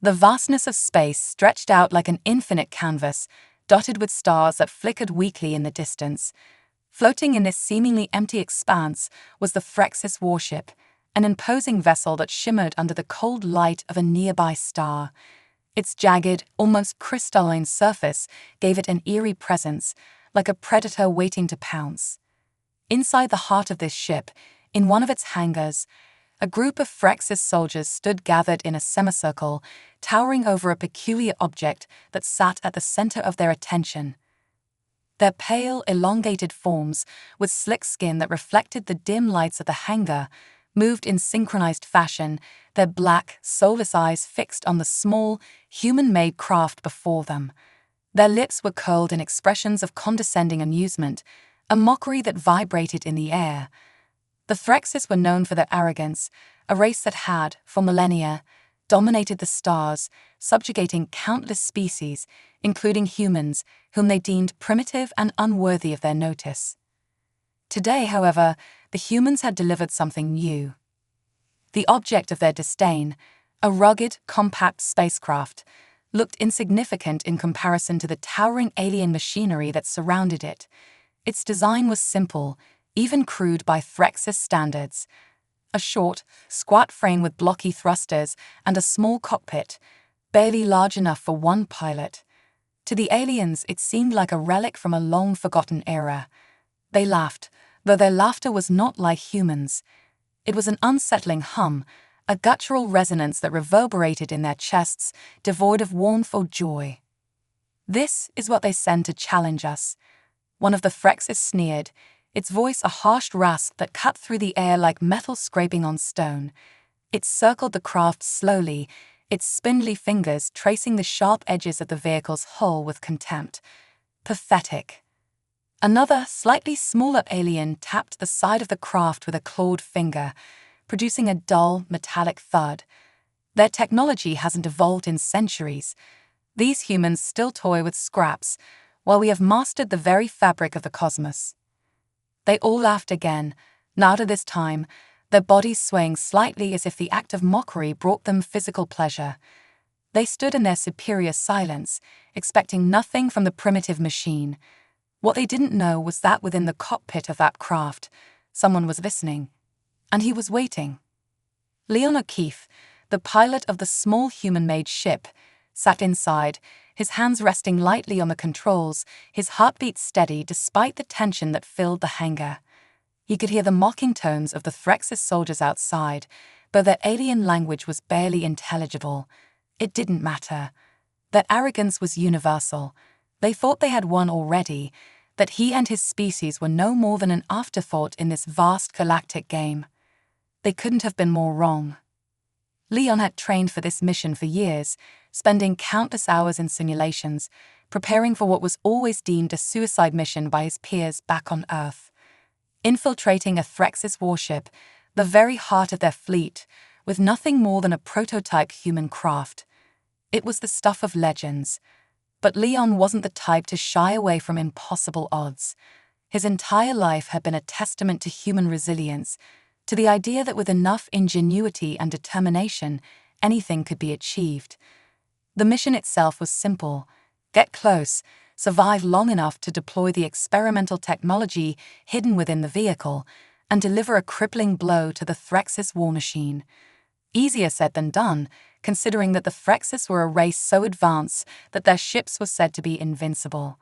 The vastness of space stretched out like an infinite canvas, dotted with stars that flickered weakly in the distance. Floating in this seemingly empty expanse was the Phrexus warship, an imposing vessel that shimmered under the cold light of a nearby star. Its jagged, almost crystalline surface gave it an eerie presence, like a predator waiting to pounce. Inside the heart of this ship, in one of its hangars, a group of Phrexus soldiers stood gathered in a semicircle, towering over a peculiar object that sat at the center of their attention. Their pale, elongated forms, with slick skin that reflected the dim lights of the hangar, moved in synchronized fashion, their black, soulless eyes fixed on the small, human-made craft before them. Their lips were curled in expressions of condescending amusement, a mockery that vibrated in the air. The Phrexus were known for their arrogance, a race that had, for millennia, dominated the stars, subjugating countless species, including humans, whom they deemed primitive and unworthy of their notice. Today, however, the humans had delivered something new. The object of their disdain, a rugged, compact spacecraft, looked insignificant in comparison to the towering alien machinery that surrounded it. Its design was simple, even crude by Phrexus standards. A short, squat frame with blocky thrusters and a small cockpit, barely large enough for one pilot. To the aliens, it seemed like a relic from a long-forgotten era. They laughed, though their laughter was not like humans. It was an unsettling hum, a guttural resonance that reverberated in their chests, devoid of warmth or joy. "This is what they send to challenge us," one of the Phrexus sneered, its voice a harsh rasp that cut through the air like metal scraping on stone. It circled the craft slowly, its spindly fingers tracing the sharp edges of the vehicle's hull with contempt. Pathetic. Another, slightly smaller alien tapped the side of the craft with a clawed finger, producing a dull, metallic thud. Their technology hasn't evolved in centuries. These humans still toy with scraps, while we have mastered the very fabric of the cosmos. They all laughed again, louder this time, their bodies swaying slightly as if the act of mockery brought them physical pleasure. They stood in their superior silence, expecting nothing from the primitive machine. What they didn't know was that within the cockpit of that craft, someone was listening, and he was waiting. Leon O'Keefe, the pilot of the small human-made ship, sat inside, his hands resting lightly on the controls, his heartbeat steady despite the tension that filled the hangar. He could hear the mocking tones of the Phrexus soldiers outside, though their alien language was barely intelligible. It didn't matter. Their arrogance was universal. They thought they had won already, that he and his species were no more than an afterthought in this vast galactic game. They couldn't have been more wrong. Leon had trained for this mission for years, spending countless hours in simulations, preparing for what was always deemed a suicide mission by his peers back on Earth. Infiltrating a Phrexus warship, the very heart of their fleet, with nothing more than a prototype human craft. It was the stuff of legends. But Leon wasn't the type to shy away from impossible odds. His entire life had been a testament to human resilience, to the idea that with enough ingenuity and determination, anything could be achieved. The mission itself was simple: get close, survive long enough to deploy the experimental technology hidden within the vehicle, and deliver a crippling blow to the Phrexus war machine. Easier said than done, considering that the Phrexus were a race so advanced that their ships were said to be invincible.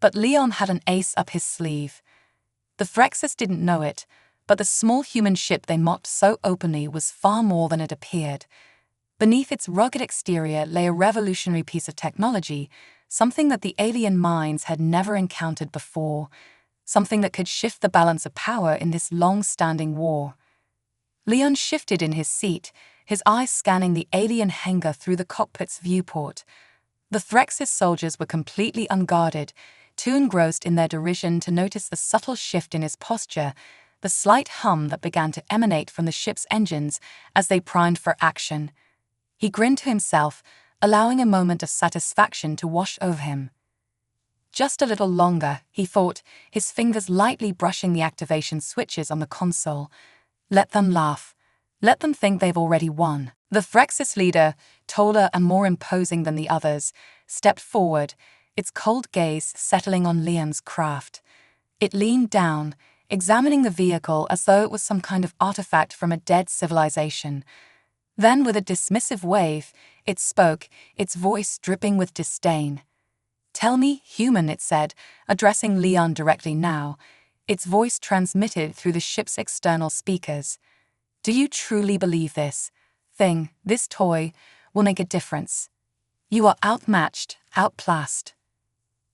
But Leon had an ace up his sleeve. The Phrexus didn't know it, but the small human ship they mocked so openly was far more than it appeared. Beneath its rugged exterior lay a revolutionary piece of technology, something that the alien minds had never encountered before, something that could shift the balance of power in this long-standing war. Leon shifted in his seat, his eyes scanning the alien hangar through the cockpit's viewport. The Phrexus soldiers were completely unguarded, too engrossed in their derision to notice the subtle shift in his posture, the slight hum that began to emanate from the ship's engines as they primed for action. He grinned to himself, allowing a moment of satisfaction to wash over him. Just a little longer, he thought, his fingers lightly brushing the activation switches on the console. Let them laugh. Let them think they've already won. The Frexis leader, taller and more imposing than the others, stepped forward, its cold gaze settling on Liam's craft. It leaned down, examining the vehicle as though it was some kind of artifact from a dead civilization. Then, with a dismissive wave, it spoke, its voice dripping with disdain. "Tell me, human," it said, addressing Leon directly now, its voice transmitted through the ship's external speakers. "Do you truly believe this thing, this toy, will make a difference? You are outmatched, outclassed.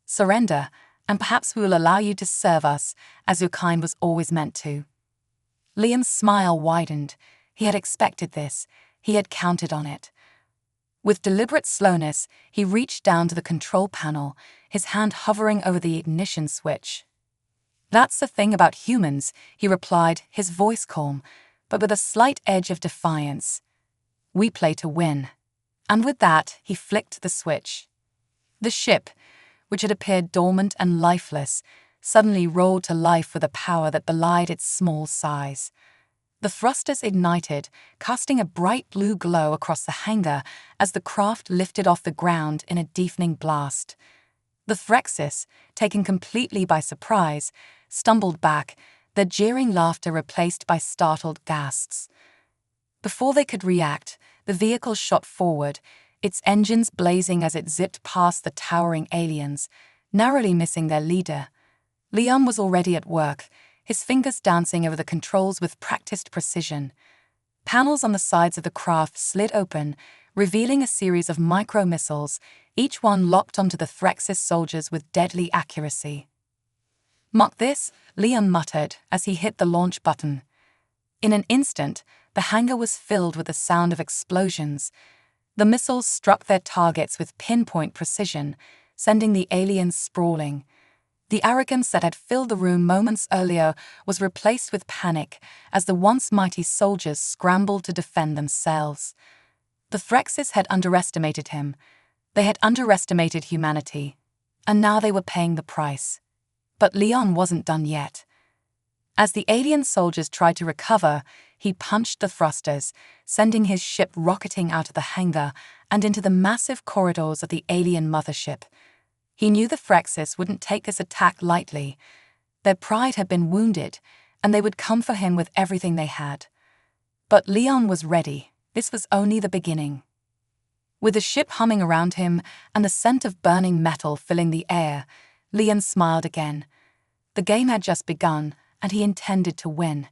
Surrender, and perhaps we will allow you to serve us, as your kind was always meant to." Liam's smile widened. He had expected this. He had counted on it. With deliberate slowness, he reached down to the control panel, his hand hovering over the ignition switch. "That's the thing about humans," he replied, his voice calm, but with a slight edge of defiance. "We play to win." And with that, he flicked the switch. The ship, which had appeared dormant and lifeless, suddenly rolled to life with a power that belied its small size. The thrusters ignited, casting a bright blue glow across the hangar as the craft lifted off the ground in a deafening blast. The Frexis, taken completely by surprise, stumbled back, their jeering laughter replaced by startled gasps. Before they could react, the vehicle shot forward, its engines blazing as it zipped past the towering aliens, narrowly missing their leader. Leon was already at work, his fingers dancing over the controls with practiced precision. Panels on the sides of the craft slid open, revealing a series of micro-missiles, each one locked onto the Frexis soldiers with deadly accuracy. "Mock this," Leon muttered as he hit the launch button. In an instant, the hangar was filled with the sound of explosions. The missiles struck their targets with pinpoint precision, sending the aliens sprawling. The arrogance that had filled the room moments earlier was replaced with panic as the once mighty soldiers scrambled to defend themselves. The Frexis had underestimated him. They had underestimated humanity. And now they were paying the price. But Leon wasn't done yet. As the alien soldiers tried to recover, he punched the thrusters, sending his ship rocketing out of the hangar and into the massive corridors of the alien mothership. He knew the Frexis wouldn't take this attack lightly. Their pride had been wounded, and they would come for him with everything they had. But Leon was ready. This was only the beginning. With the ship humming around him and the scent of burning metal filling the air, Leon smiled again. The game had just begun, and he intended to win.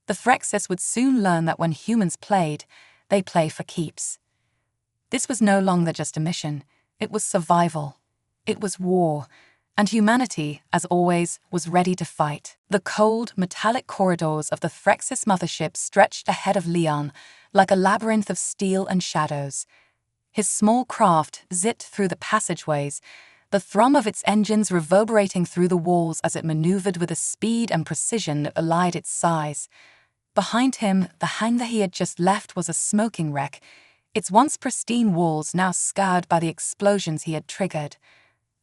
The Frexis would soon learn that when humans played, they play for keeps. This was no longer just a mission. It was survival. It was war, and humanity, as always, was ready to fight. The cold, metallic corridors of the Frexis mothership stretched ahead of Leon like a labyrinth of steel and shadows. His small craft zipped through the passageways, the thrum of its engines reverberating through the walls as it maneuvered with a speed and precision that belied its size. Behind him, the hangar he had just left was a smoking wreck, its once pristine walls now scarred by the explosions he had triggered.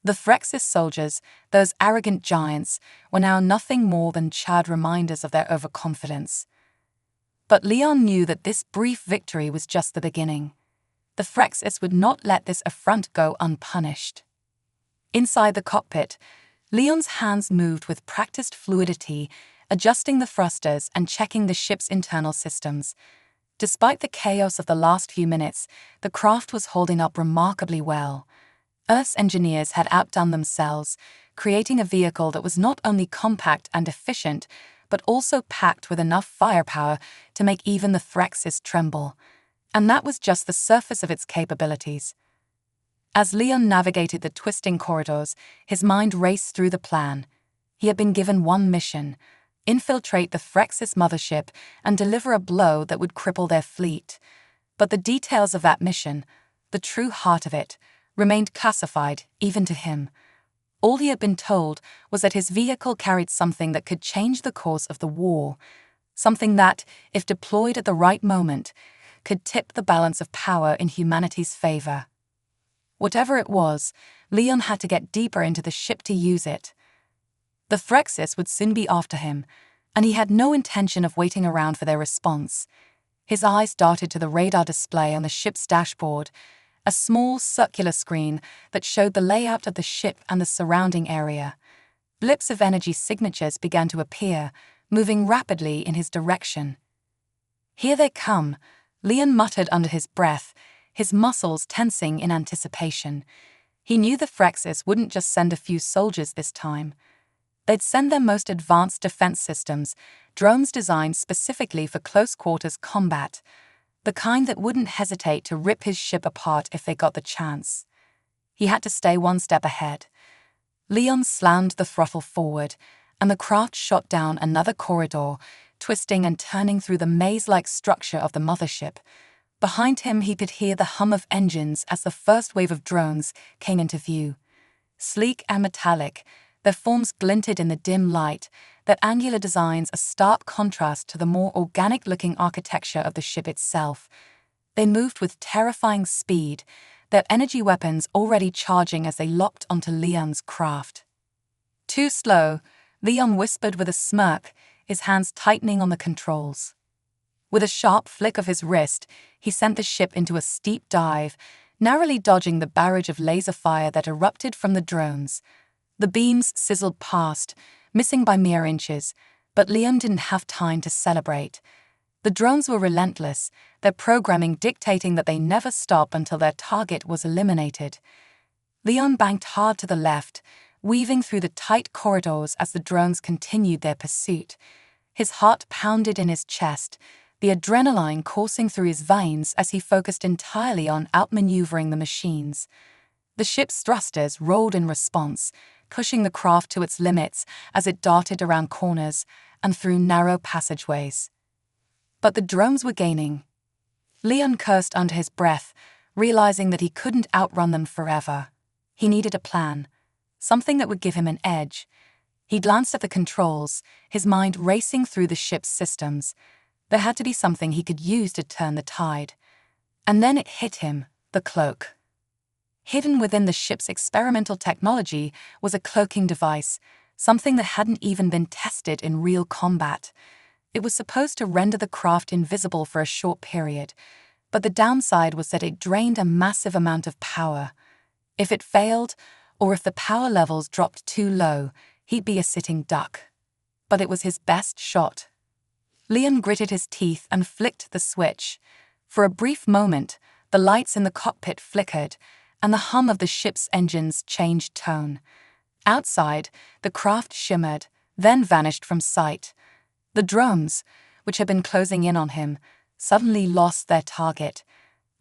The Frexis soldiers, those arrogant giants, were now nothing more than charred reminders of their overconfidence. But Leon knew that this brief victory was just the beginning. The Frexis would not let this affront go unpunished. Inside the cockpit, Leon's hands moved with practiced fluidity, adjusting the thrusters and checking the ship's internal systems. Despite the chaos of the last few minutes, the craft was holding up remarkably well. Earth's engineers had outdone themselves, creating a vehicle that was not only compact and efficient, but also packed with enough firepower to make even the Frexis tremble. And that was just the surface of its capabilities. As Leon navigated the twisting corridors, his mind raced through the plan. He had been given one mission: infiltrate the Frexis mothership and deliver a blow that would cripple their fleet. But the details of that mission, the true heart of it, remained classified even to him. All he had been told was that his vehicle carried something that could change the course of the war, something that, if deployed at the right moment, could tip the balance of power in humanity's favor. Whatever it was, Leon had to get deeper into the ship to use it. The Frexis would soon be after him, and he had no intention of waiting around for their response. His eyes darted to the radar display on the ship's dashboard, a small circular screen that showed the layout of the ship and the surrounding area. Blips of energy signatures began to appear, moving rapidly in his direction. "Here they come," Leon muttered under his breath, his muscles tensing in anticipation. He knew the Frexes wouldn't just send a few soldiers this time. They'd send their most advanced defense systems, drones designed specifically for close-quarters combat, the kind that wouldn't hesitate to rip his ship apart if they got the chance. He had to stay one step ahead. Leon slammed the throttle forward, and the craft shot down another corridor, twisting and turning through the maze-like structure of the mothership. Behind him, he could hear the hum of engines as the first wave of drones came into view. Sleek and metallic, their forms glinted in the dim light, their angular designs a stark contrast to the more organic-looking architecture of the ship itself. They moved with terrifying speed, their energy weapons already charging as they locked onto Leon's craft. "Too slow," Leon whispered with a smirk, his hands tightening on the controls. With a sharp flick of his wrist, he sent the ship into a steep dive, narrowly dodging the barrage of laser fire that erupted from the drones. The beams sizzled past, missing by mere inches, but Leon didn't have time to celebrate. The drones were relentless, their programming dictating that they never stop until their target was eliminated. Leon banked hard to the left, weaving through the tight corridors as the drones continued their pursuit. His heart pounded in his chest, the adrenaline coursing through his veins as he focused entirely on outmaneuvering the machines. The ship's thrusters rolled in response, pushing the craft to its limits as it darted around corners and through narrow passageways. But the drones were gaining. Leon cursed under his breath, realizing that he couldn't outrun them forever. He needed a plan, something that would give him an edge. He glanced at the controls, his mind racing through the ship's systems. There had to be something he could use to turn the tide. And then it hit him, the cloak. Hidden within the ship's experimental technology was a cloaking device, something that hadn't even been tested in real combat. It was supposed to render the craft invisible for a short period, but the downside was that it drained a massive amount of power. If it failed, or if the power levels dropped too low, he'd be a sitting duck. But it was his best shot. Leon gritted his teeth and flicked the switch. For a brief moment, the lights in the cockpit flickered, and the hum of the ship's engines changed tone. Outside, the craft shimmered, then vanished from sight. The drones, which had been closing in on him, suddenly lost their target.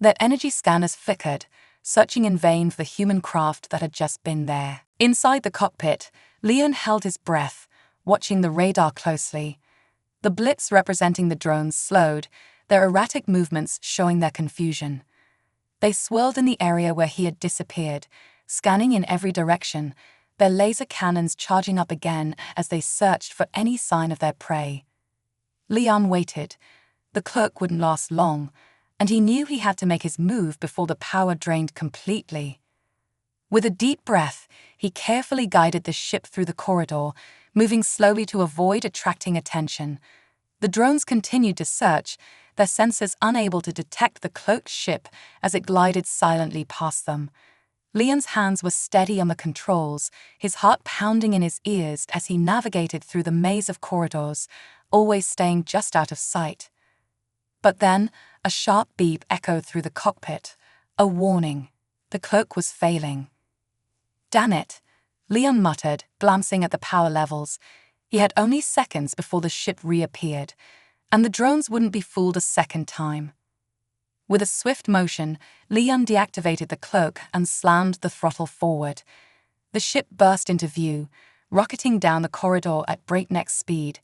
Their energy scanners flickered, searching in vain for the human craft that had just been there. Inside the cockpit, Leon held his breath, watching the radar closely. The blips representing the drones slowed, their erratic movements showing their confusion. They swirled in the area where he had disappeared, scanning in every direction, their laser cannons charging up again as they searched for any sign of their prey. Leon waited. The cloak wouldn't last long, and he knew he had to make his move before the power drained completely. With a deep breath, he carefully guided the ship through the corridor, moving slowly to avoid attracting attention. The drones continued to search, their sensors unable to detect the cloaked ship as it glided silently past them. Leon's hands were steady on the controls, his heart pounding in his ears as he navigated through the maze of corridors, always staying just out of sight. But then, a sharp beep echoed through the cockpit, a warning. The cloak was failing. "Damn it," Leon muttered, glancing at the power levels. He had only seconds before the ship reappeared, and the drones wouldn't be fooled a second time. With a swift motion, Leon deactivated the cloak and slammed the throttle forward. The ship burst into view, rocketing down the corridor at breakneck speed.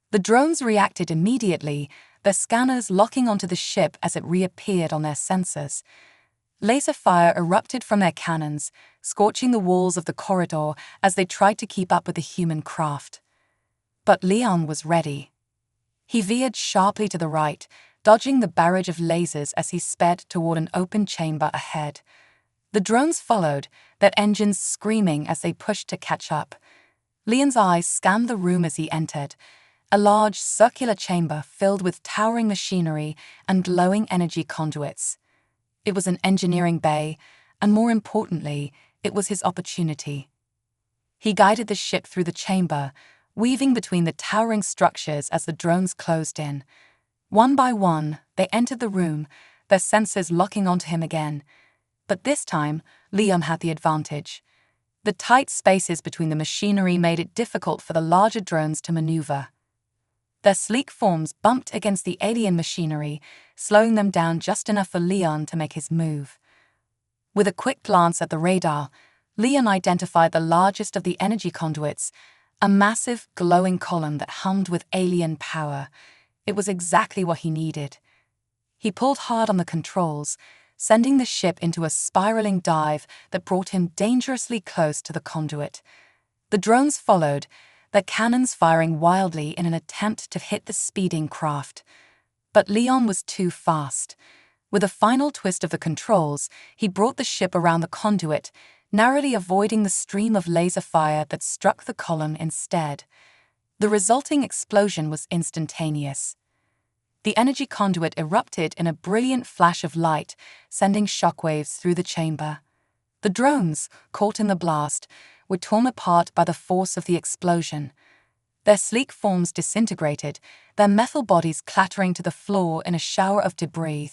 The drones reacted immediately, their scanners locking onto the ship as it reappeared on their sensors. Laser fire erupted from their cannons, scorching the walls of the corridor as they tried to keep up with the human craft. But Leon was ready. He veered sharply to the right, dodging the barrage of lasers as he sped toward an open chamber ahead. The drones followed, their engines screaming as they pushed to catch up. Leon's eyes scanned the room as he entered, a large circular chamber filled with towering machinery and glowing energy conduits. It was an engineering bay, and more importantly, it was his opportunity. He guided the ship through the chamber, weaving between the towering structures as the drones closed in. One by one, they entered the room, their sensors locking onto him again. But this time, Leon had the advantage. The tight spaces between the machinery made it difficult for the larger drones to maneuver. Their sleek forms bumped against the alien machinery, slowing them down just enough for Leon to make his move. With a quick glance at the radar, Leon identified the largest of the energy conduits, a massive, glowing column that hummed with alien power. It was exactly what he needed. He pulled hard on the controls, sending the ship into a spiraling dive that brought him dangerously close to the conduit. The drones followed, their cannons firing wildly in an attempt to hit the speeding craft. But Leon was too fast. With a final twist of the controls, he brought the ship around the conduit, narrowly avoiding the stream of laser fire that struck the column instead. The resulting explosion was instantaneous. The energy conduit erupted in a brilliant flash of light, sending shockwaves through the chamber. The drones, caught in the blast, were torn apart by the force of the explosion. Their sleek forms disintegrated, their metal bodies clattering to the floor in a shower of debris.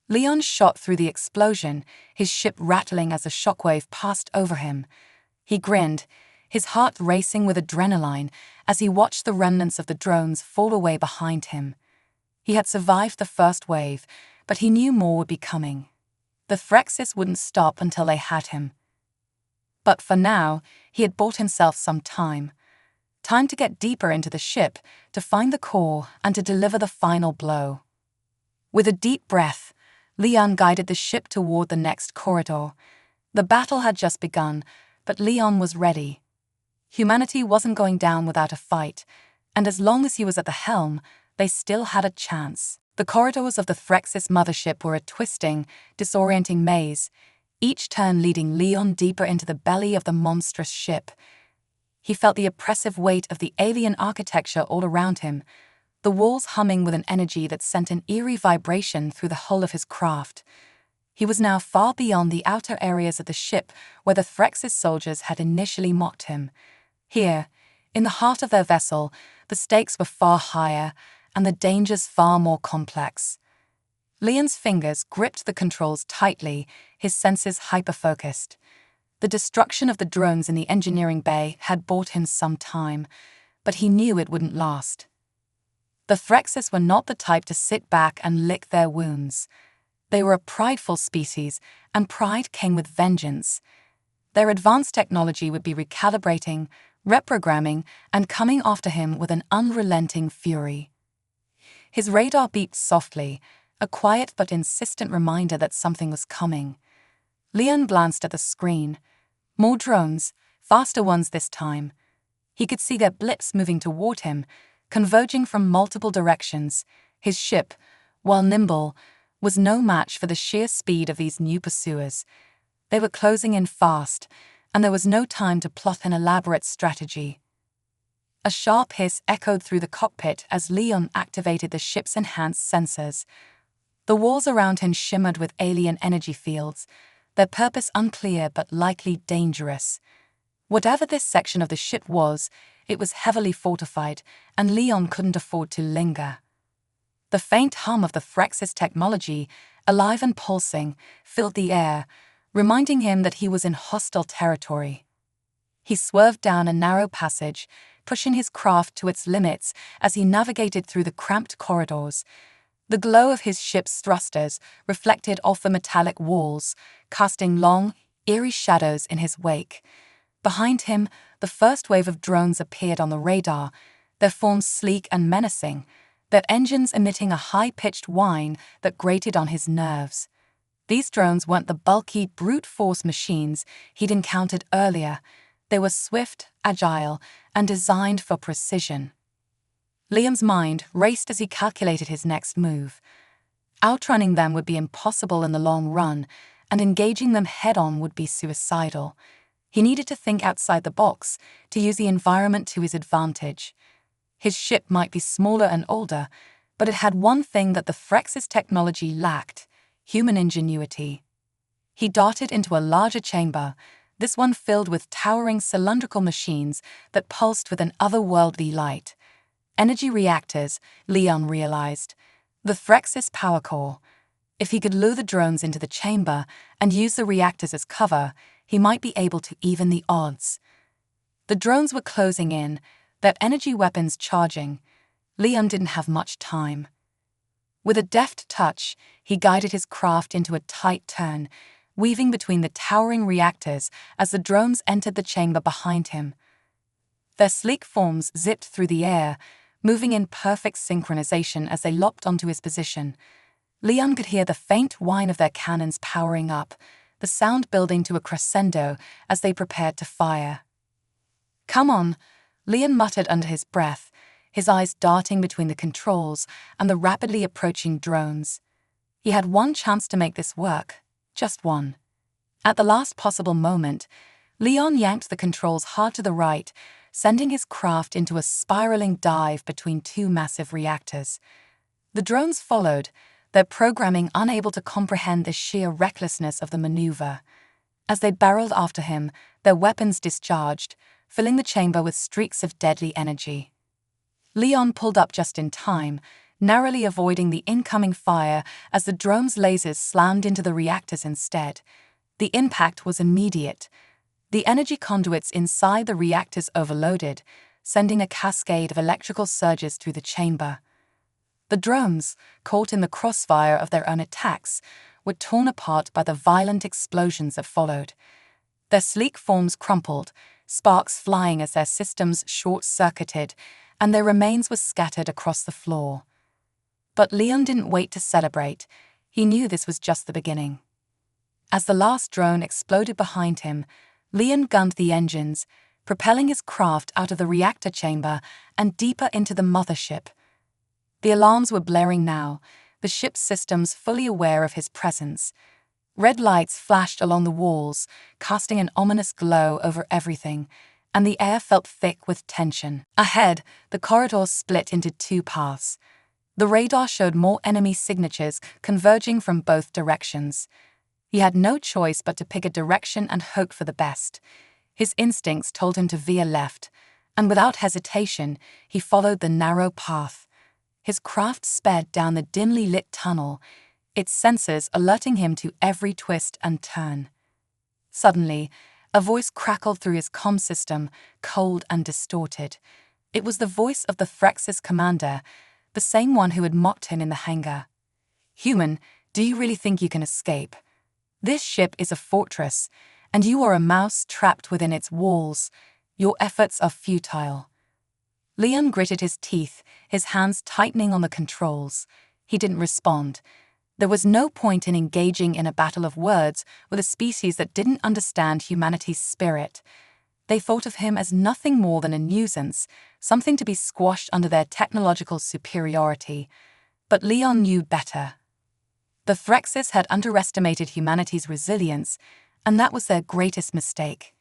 Leon shot through the explosion, his ship rattling as a shockwave passed over him. He grinned, his heart racing with adrenaline as he watched the remnants of the drones fall away behind him. He had survived the first wave, but he knew more would be coming. The Threxis wouldn't stop until they had him. But for now, he had bought himself some time. Time to get deeper into the ship, to find the core, and to deliver the final blow. With a deep breath, Leon guided the ship toward the next corridor. The battle had just begun, but Leon was ready. Humanity wasn't going down without a fight, and as long as he was at the helm, they still had a chance. The corridors of the Threxis mothership were a twisting, disorienting maze, each turn leading Leon deeper into the belly of the monstrous ship. He felt the oppressive weight of the alien architecture all around him, the walls humming with an energy that sent an eerie vibration through the hull of his craft. He was now far beyond the outer areas of the ship where the Threxis soldiers had initially mocked him. Here, in the heart of their vessel, the stakes were far higher, and the dangers far more complex. Leon's fingers gripped the controls tightly, his senses hyper-focused. The destruction of the drones in the engineering bay had bought him some time, but he knew it wouldn't last. The Threxis were not the type to sit back and lick their wounds. They were a prideful species, and pride came with vengeance. Their advanced technology would be recalibrating, reprogramming, and coming after him with an unrelenting fury. His radar beeped softly, a quiet but insistent reminder that something was coming. Leon glanced at the screen. More drones, faster ones this time. He could see their blips moving toward him, converging from multiple directions. His ship, while nimble, was no match for the sheer speed of these new pursuers. They were closing in fast, and there was no time to plot an elaborate strategy. A sharp hiss echoed through the cockpit as Leon activated the ship's enhanced sensors. The walls around him shimmered with alien energy fields, their purpose unclear but likely dangerous. Whatever this section of the ship was, it was heavily fortified, and Leon couldn't afford to linger. The faint hum of the Threxis technology, alive and pulsing, filled the air, reminding him that he was in hostile territory. He swerved down a narrow passage, pushing his craft to its limits as he navigated through the cramped corridors. The glow of his ship's thrusters reflected off the metallic walls, casting long, eerie shadows in his wake. Behind him, the first wave of drones appeared on the radar, their forms sleek and menacing, their engines emitting a high-pitched whine that grated on his nerves. These drones weren't the bulky, brute-force machines he'd encountered earlier. They were swift, agile, and designed for precision. Liam's mind raced as he calculated his next move. Outrunning them would be impossible in the long run, and engaging them head-on would be suicidal. He needed to think outside the box, to use the environment to his advantage. His ship might be smaller and older, but it had one thing that the Frex's technology lacked: human ingenuity. He darted into a larger chamber, this one filled with towering cylindrical machines that pulsed with an otherworldly light. Energy reactors, Leon realized. The Frex's power core. If he could lure the drones into the chamber and use the reactors as cover, he might be able to even the odds. The drones were closing in, their energy weapons charging. Leon didn't have much time. With a deft touch, he guided his craft into a tight turn, weaving between the towering reactors as the drones entered the chamber behind him. Their sleek forms zipped through the air, moving in perfect synchronization as they locked onto his position. Leon could hear the faint whine of their cannons powering up, the sound building to a crescendo as they prepared to fire. "Come on," Leon muttered under his breath, his eyes darting between the controls and the rapidly approaching drones. He had one chance to make this work, just one. At the last possible moment, Leon yanked the controls hard to the right, sending his craft into a spiraling dive between two massive reactors. The drones followed, their programming unable to comprehend the sheer recklessness of the maneuver. As they barreled after him, their weapons discharged, filling the chamber with streaks of deadly energy. Leon pulled up just in time, narrowly avoiding the incoming fire as the drone's lasers slammed into the reactors instead. The impact was immediate. The energy conduits inside the reactors overloaded, sending a cascade of electrical surges through the chamber. The drones, caught in the crossfire of their own attacks, were torn apart by the violent explosions that followed. Their sleek forms crumpled, sparks flying as their systems short-circuited, and their remains were scattered across the floor. But Leon didn't wait to celebrate. He knew this was just the beginning. As the last drone exploded behind him, Leon gunned the engines, propelling his craft out of the reactor chamber and deeper into the mothership. The alarms were blaring now, the ship's systems fully aware of his presence. Red lights flashed along the walls, casting an ominous glow over everything, and the air felt thick with tension. Ahead, the corridor split into two paths. The radar showed more enemy signatures converging from both directions. He had no choice but to pick a direction and hope for the best. His instincts told him to veer left, and without hesitation, he followed the narrow path. His craft sped down the dimly lit tunnel, its sensors alerting him to every twist and turn. Suddenly, a voice crackled through his comm system, cold and distorted. It was the voice of the Frex's commander, the same one who had mocked him in the hangar. "Human, do you really think you can escape? This ship is a fortress, and you are a mouse trapped within its walls. Your efforts are futile." Leon gritted his teeth, his hands tightening on the controls. He didn't respond. There was no point in engaging in a battle of words with a species that didn't understand humanity's spirit. They thought of him as nothing more than a nuisance, something to be squashed under their technological superiority. But Leon knew better. The Frexes had underestimated humanity's resilience, and that was their greatest mistake.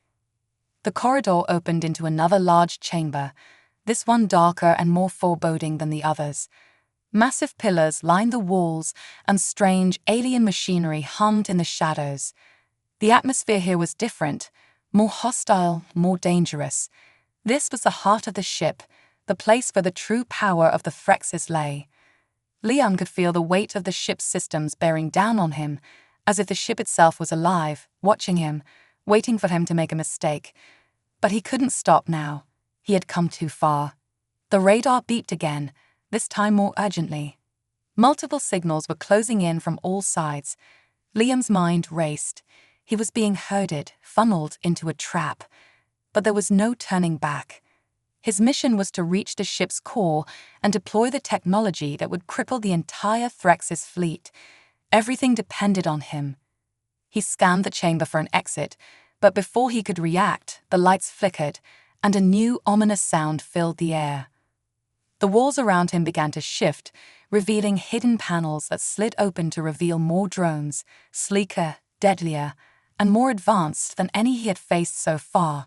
The corridor opened into another large chamber, this one darker and more foreboding than the others. Massive pillars lined the walls, and strange alien machinery hummed in the shadows. The atmosphere here was different, more hostile, more dangerous. This was the heart of the ship, the place where the true power of the Frexes lay. Leon could feel the weight of the ship's systems bearing down on him, as if the ship itself was alive, watching him, waiting for him to make a mistake. But he couldn't stop now. He had come too far. The radar beeped again, this time more urgently. Multiple signals were closing in from all sides. Liam's mind raced. He was being herded, funneled into a trap. But there was no turning back. His mission was to reach the ship's core and deploy the technology that would cripple the entire Threx's fleet. Everything depended on him. He scanned the chamber for an exit, but before he could react, the lights flickered, and a new ominous sound filled the air. The walls around him began to shift, revealing hidden panels that slid open to reveal more drones, sleeker, deadlier, and more advanced than any he had faced so far.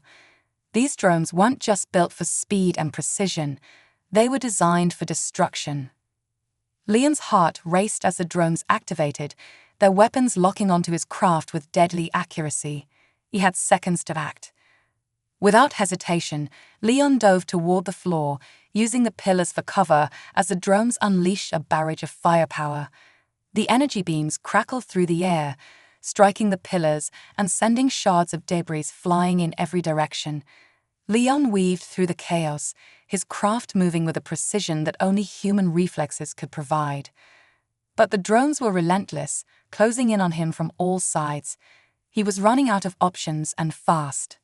These drones weren't just built for speed and precision. They were designed for destruction. Leon's heart raced as the drones activated, their weapons locking onto his craft with deadly accuracy. He had seconds to act. Without hesitation, Leon dove toward the floor, using the pillars for cover as the drones unleashed a barrage of firepower. The energy beams crackled through the air, striking the pillars and sending shards of debris flying in every direction. Leon weaved through the chaos, his craft moving with a precision that only human reflexes could provide. But the drones were relentless, closing in on him from all sides. He was running out of options, and fast.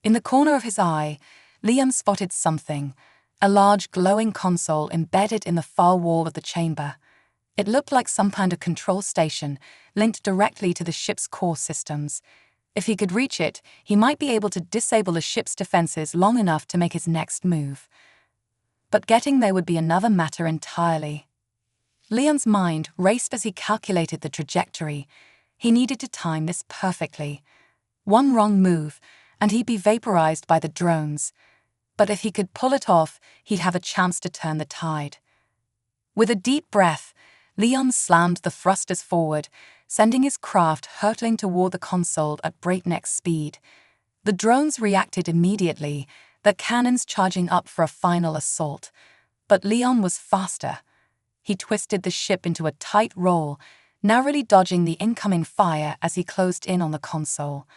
In the corner of his eye, Leon spotted something, a large glowing console embedded in the far wall of the chamber. It looked like some kind of control station, linked directly to the ship's core systems. If he could reach it, he might be able to disable the ship's defenses long enough to make his next move. But getting there would be another matter entirely. Leon's mind raced as he calculated the trajectory. He needed to time this perfectly. One wrong move, and he'd be vaporized by the drones. But if he could pull it off, he'd have a chance to turn the tide. With a deep breath, Leon slammed the thrusters forward, sending his craft hurtling toward the console at breakneck speed. The drones reacted immediately, their cannons charging up for a final assault. But Leon was faster. He twisted the ship into a tight roll, narrowly dodging the incoming fire as he closed in on the console.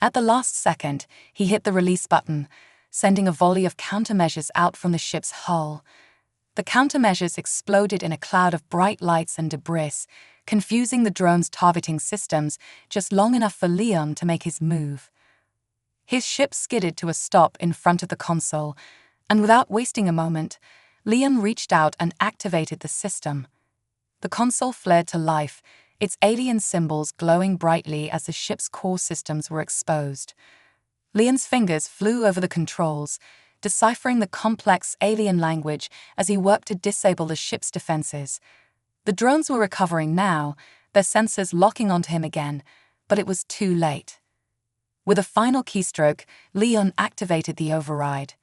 At the last second, he hit the release button, sending a volley of countermeasures out from the ship's hull. The countermeasures exploded in a cloud of bright lights and debris, confusing the drone's targeting systems just long enough for Leon to make his move. His ship skidded to a stop in front of the console, and without wasting a moment, Leon reached out and activated the system. The console flared to life, its alien symbols glowing brightly as the ship's core systems were exposed. Leon's fingers flew over the controls, deciphering the complex alien language as he worked to disable the ship's defenses. The drones were recovering now, their sensors locking onto him again, but it was too late. With a final keystroke, Leon activated the override.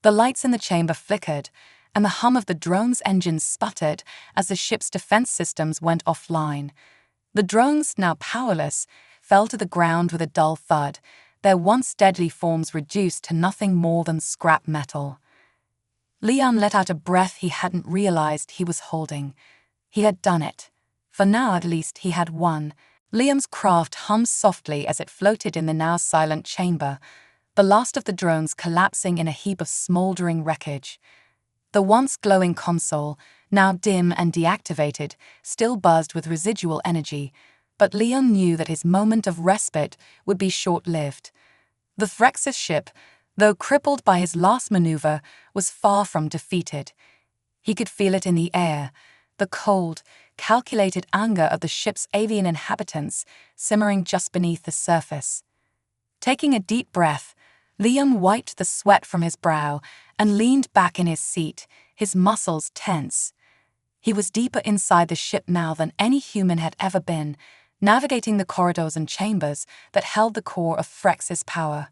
The lights in the chamber flickered, and the hum of the drone's engines sputtered as the ship's defense systems went offline. The drones, now powerless, fell to the ground with a dull thud, their once deadly forms reduced to nothing more than scrap metal. Leon let out a breath he hadn't realized he was holding. He had done it. For now, at least, he had won. Leon's craft hummed softly as it floated in the now silent chamber, the last of the drones collapsing in a heap of smoldering wreckage. The once glowing console, now dim and deactivated, still buzzed with residual energy, but Leon knew that his moment of respite would be short-lived. The Threxus ship, though crippled by his last maneuver, was far from defeated. He could feel it in the air, the cold, calculated anger of the ship's alien inhabitants simmering just beneath the surface. Taking a deep breath, Leon wiped the sweat from his brow and leaned back in his seat, his muscles tense. He was deeper inside the ship now than any human had ever been, navigating the corridors and chambers that held the core of Threx's power.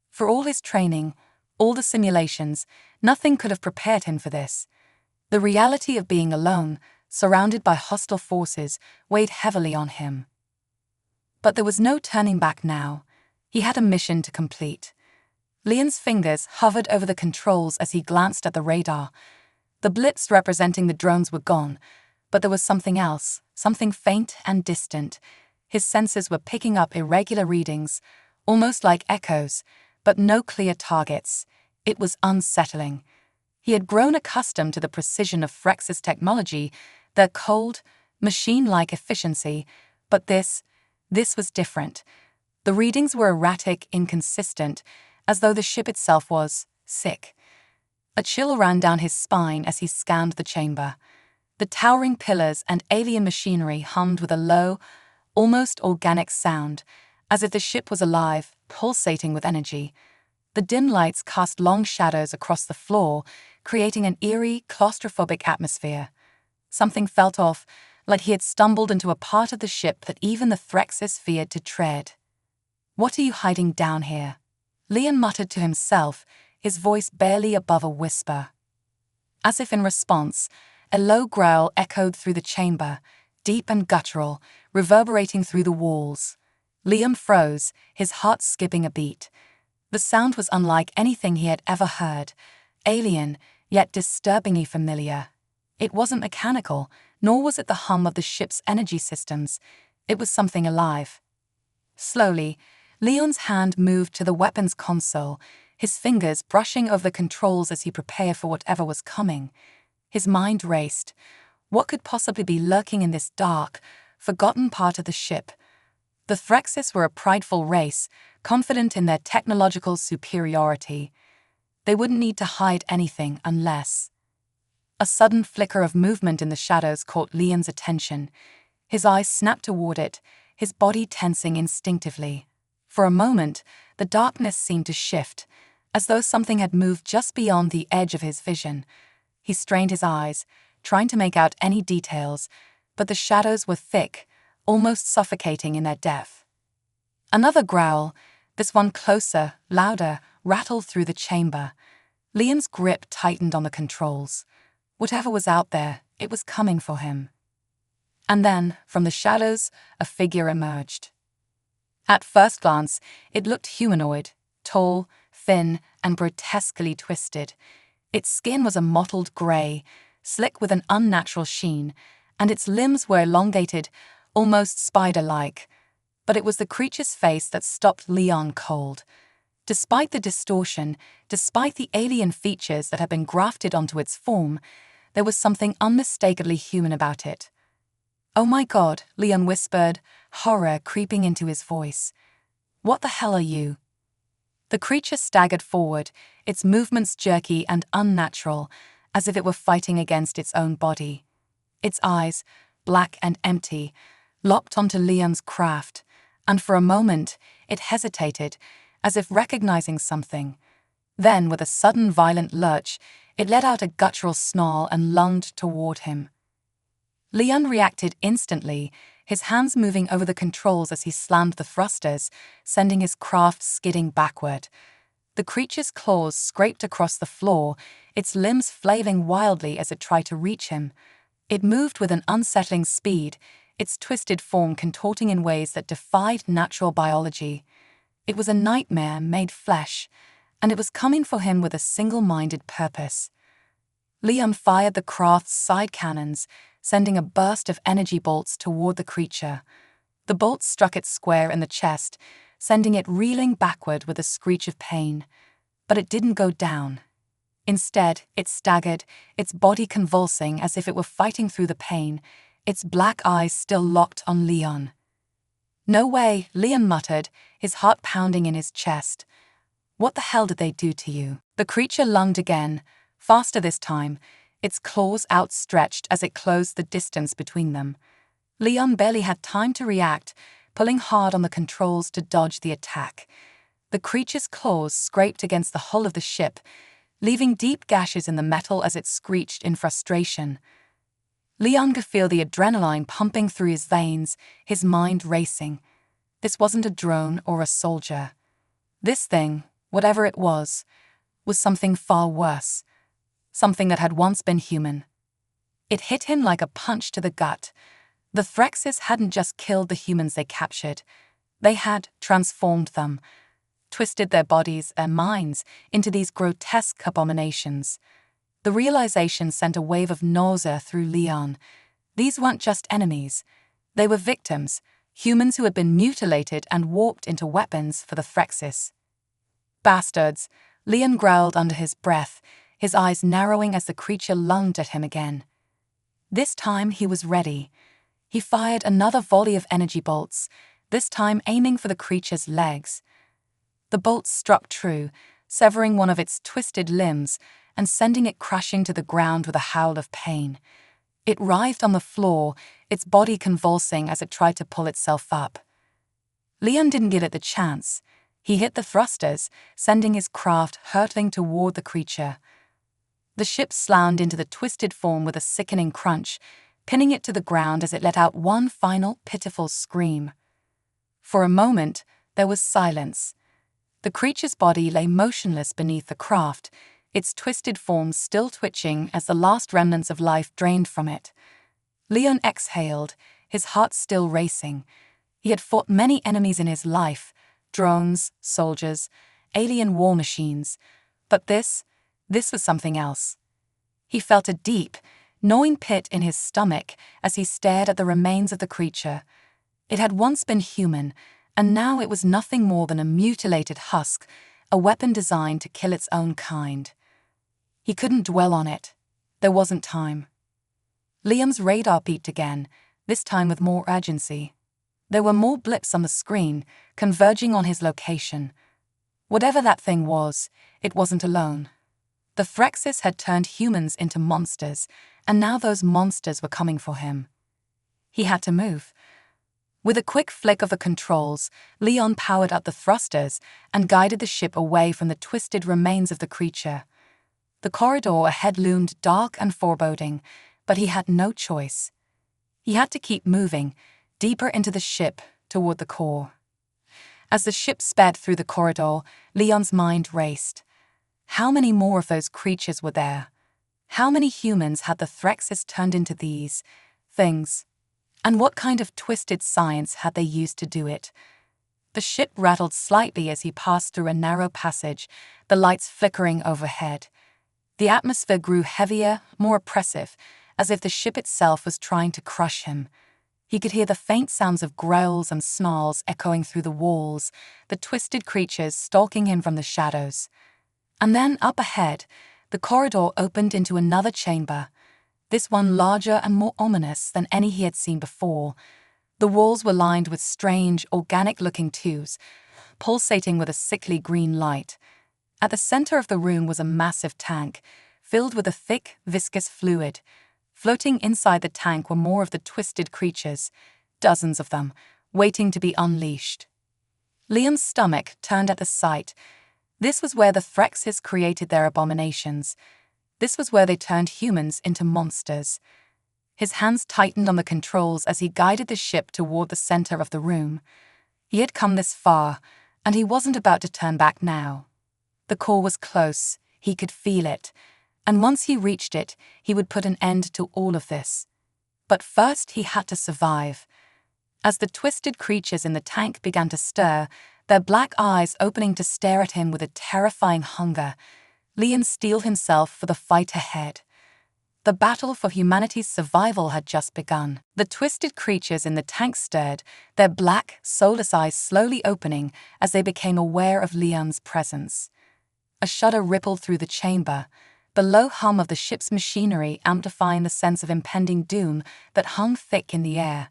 For all his training, all the simulations, nothing could have prepared him for this. The reality of being alone, surrounded by hostile forces, weighed heavily on him. But there was no turning back now. He had a mission to complete. Leon's fingers hovered over the controls as he glanced at the radar. The blips representing the drones were gone, but there was something else, something faint and distant. His senses were picking up irregular readings, almost like echoes, but no clear targets. It was unsettling. He had grown accustomed to the precision of Threx's technology, their cold, machine-like efficiency, but this was different. The readings were erratic, inconsistent, as though the ship itself was sick. A chill ran down his spine as he scanned the chamber. The towering pillars and alien machinery hummed with a low, almost organic sound, as if the ship was alive, pulsating with energy. The dim lights cast long shadows across the floor, creating an eerie, claustrophobic atmosphere. Something felt off, like he had stumbled into a part of the ship that even the Threxes feared to tread. "What are you hiding down here?" Leon muttered to himself, his voice barely above a whisper. As if in response, a low growl echoed through the chamber, deep and guttural, reverberating through the walls. Liam froze, his heart skipping a beat. The sound was unlike anything he had ever heard, alien, yet disturbingly familiar. It wasn't mechanical, nor was it the hum of the ship's energy systems. It was something alive. Slowly, Leon's hand moved to the weapons console, his fingers brushing over the controls as he prepared for whatever was coming. His mind raced. What could possibly be lurking in this dark, forgotten part of the ship? The Threxis were a prideful race, confident in their technological superiority. They wouldn't need to hide anything unless... A sudden flicker of movement in the shadows caught Leon's attention. His eyes snapped toward it, his body tensing instinctively. For a moment, the darkness seemed to shift, as though something had moved just beyond the edge of his vision. He strained his eyes, trying to make out any details, but the shadows were thick, almost suffocating in their depth. Another growl, this one closer, louder, rattled through the chamber. Leon's grip tightened on the controls. Whatever was out there, it was coming for him. And then, from the shadows, a figure emerged. At first glance, it looked humanoid, tall, thin, and grotesquely twisted. Its skin was a mottled gray, slick with an unnatural sheen, and its limbs were elongated, almost spider-like. But it was the creature's face that stopped Leon cold. Despite the distortion, despite the alien features that had been grafted onto its form, there was something unmistakably human about it. "Oh my God," Leon whispered, horror creeping into his voice. "What the hell are you?" The creature staggered forward, its movements jerky and unnatural, as if it were fighting against its own body. Its eyes, black and empty, locked onto Leon's craft, and for a moment it hesitated, as if recognizing something. Then, with a sudden violent lurch, it let out a guttural snarl and lunged toward him. Leon reacted instantly, his hands moving over the controls as he slammed the thrusters, sending his craft skidding backward. The creature's claws scraped across the floor, its limbs flailing wildly as it tried to reach him. It moved with an unsettling speed, its twisted form contorting in ways that defied natural biology. It was a nightmare made flesh, and it was coming for him with a single-minded purpose. Leon fired the craft's side cannons, sending a burst of energy bolts toward the creature. The bolts struck it square in the chest, sending it reeling backward with a screech of pain. But it didn't go down. Instead, it staggered, its body convulsing as if it were fighting through the pain, its black eyes still locked on Leon. "No way," Leon muttered, his heart pounding in his chest. "What the hell did they do to you?" The creature lunged again, faster this time, its claws outstretched as it closed the distance between them. Leon barely had time to react, pulling hard on the controls to dodge the attack. The creature's claws scraped against the hull of the ship, leaving deep gashes in the metal as it screeched in frustration. Leon could feel the adrenaline pumping through his veins, his mind racing. This wasn't a drone or a soldier. This thing, whatever it was something far worse. Something that had once been human. It hit him like a punch to the gut. The Threxis hadn't just killed the humans they captured. They had transformed them, twisted their bodies, their minds, into these grotesque abominations. The realization sent a wave of nausea through Leon. These weren't just enemies. They were victims, humans who had been mutilated and warped into weapons for the Threxis. "Bastards," Leon growled under his breath, his eyes narrowing as the creature lunged at him again. This time he was ready. He fired another volley of energy bolts, this time aiming for the creature's legs. The bolts struck true, severing one of its twisted limbs and sending it crashing to the ground with a howl of pain. It writhed on the floor, its body convulsing as it tried to pull itself up. Leon didn't give it the chance. He hit the thrusters, sending his craft hurtling toward the creature. The ship slammed into the twisted form with a sickening crunch, pinning it to the ground as it let out one final pitiful scream. For a moment, there was silence. The creature's body lay motionless beneath the craft, its twisted forms still twitching as the last remnants of life drained from it. Leon exhaled, his heart still racing. He had fought many enemies in his life: drones, soldiers, alien war machines. But this was something else. He felt a deep, gnawing pit in his stomach as he stared at the remains of the creature. It had once been human, and now it was nothing more than a mutilated husk, a weapon designed to kill its own kind. He couldn't dwell on it. There wasn't time. Liam's radar beeped again, this time with more urgency. There were more blips on the screen, converging on his location. Whatever that thing was, it wasn't alone. The Threxis had turned humans into monsters, and now those monsters were coming for him. He had to move. With a quick flick of the controls, Leon powered up the thrusters and guided the ship away from the twisted remains of the creature. The corridor ahead loomed dark and foreboding, but he had no choice. He had to keep moving, deeper into the ship, toward the core. As the ship sped through the corridor, Leon's mind raced. How many more of those creatures were there? How many humans had the Threxis turned into these things? And what kind of twisted science had they used to do it? The ship rattled slightly as he passed through a narrow passage, the lights flickering overhead. The atmosphere grew heavier, more oppressive, as if the ship itself was trying to crush him. He could hear the faint sounds of growls and snarls echoing through the walls, the twisted creatures stalking him from the shadows. And then, up ahead, the corridor opened into another chamber, this one larger and more ominous than any he had seen before. The walls were lined with strange, organic-looking tubes, pulsating with a sickly green light. At the center of the room was a massive tank, filled with a thick, viscous fluid. Floating inside the tank were more of the twisted creatures, dozens of them, waiting to be unleashed. Liam's stomach turned at the sight. This was where the Threxis created their abominations. This was where they turned humans into monsters. His hands tightened on the controls as he guided the ship toward the center of the room. He had come this far, and he wasn't about to turn back now. The core was close, he could feel it, and once he reached it, he would put an end to all of this. But first he had to survive. As the twisted creatures in the tank began to stir, their black eyes opening to stare at him with a terrifying hunger, Liam steeled himself for the fight ahead. The battle for humanity's survival had just begun. The twisted creatures in the tank stirred, their black, soulless eyes slowly opening as they became aware of Liam's presence. A shudder rippled through the chamber, the low hum of the ship's machinery amplifying the sense of impending doom that hung thick in the air.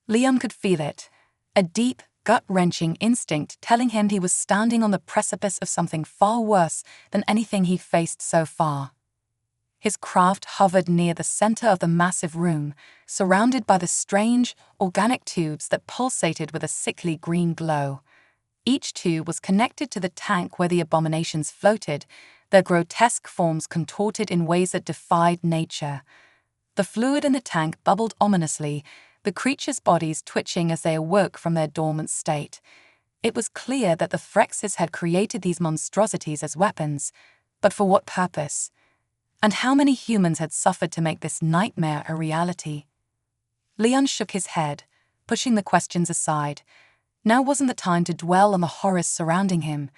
Liam could feel it, a deep, gut-wrenching instinct telling him he was standing on the precipice of something far worse than anything he'd faced so far. His craft hovered near the center of the massive room, surrounded by the strange, organic tubes that pulsated with a sickly green glow. Each tube was connected to the tank where the abominations floated, their grotesque forms contorted in ways that defied nature. The fluid in the tank bubbled ominously, the creatures' bodies twitching as they awoke from their dormant state. It was clear that the Threxis had created these monstrosities as weapons, but for what purpose? And how many humans had suffered to make this nightmare a reality? Leon shook his head, pushing the questions aside. Now wasn't the time to dwell on the horrors surrounding him.